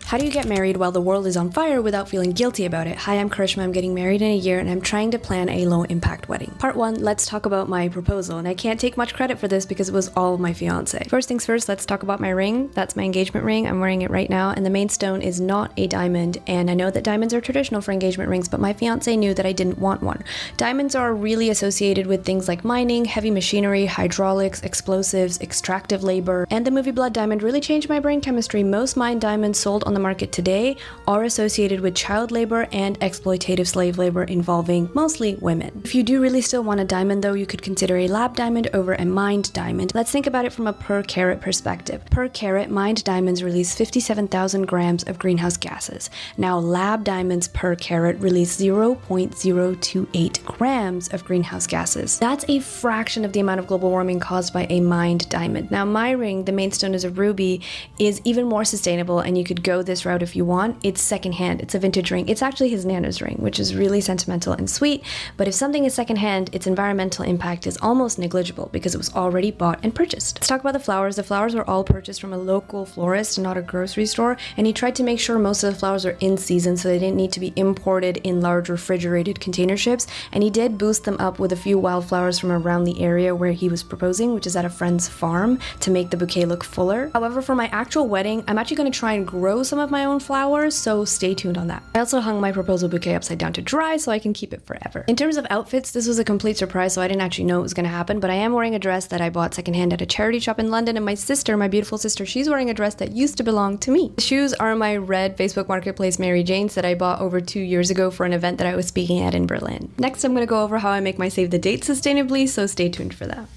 How do you get married while the world is on fire without feeling guilty about it? Hi, I'm Karishma. I'm getting married in a year and I'm trying to plan a low impact wedding. Part 1, let's talk about my proposal. And I can't take much credit for this because it was all my fiance. First things first, let's talk about my ring. That's my engagement ring. I'm wearing it right now. And the main stone is not a diamond. And I know that diamonds are traditional for engagement rings, but my fiance knew that I didn't want one. Diamonds are really associated with things like mining, heavy machinery, hydraulics, explosives, extractive labor. And the movie Blood Diamond really changed my brain chemistry. Most mined diamonds sold on the market today are associated with child labor and exploitative slave labor involving mostly women. If you do really still want a diamond though, you could consider a lab diamond over a mined diamond. Let's think about it from a per carat perspective. Per carat, mined diamonds release 57,000 grams of greenhouse gases. Now lab diamonds per carat release 0.028 grams of greenhouse gases. That's a fraction of the amount of global warming caused by a mined diamond. Now my ring, the main stone is a ruby, is even more sustainable, and you could go this route if you want. It's secondhand. It's a vintage ring. It's actually his Nana's ring, which is really sentimental and sweet. But if something is secondhand, its environmental impact is almost negligible because it was already bought and purchased. Let's talk about the flowers. The flowers were all purchased from a local florist, not a grocery store. And he tried to make sure most of the flowers are in season, so they didn't need to be imported in large refrigerated container ships. And he did boost them up with a few wildflowers from around the area where he was proposing, which is at a friend's farm, to make the bouquet look fuller. However, for my actual wedding, I'm actually going to try and grow some of my own flowers, so stay tuned on that. I also hung my proposal bouquet upside down to dry so I can keep it forever. In terms of outfits, this was a complete surprise, so I didn't actually know it was going to happen, but I am wearing a dress that I bought secondhand at a charity shop in London, and my sister, my beautiful sister, she's wearing a dress that used to belong to me. The shoes are my red Facebook Marketplace Mary Janes that I bought over 2 years ago for an event that I was speaking at in Berlin. Next, I'm going to go over how I make my save the date sustainably, so stay tuned for that.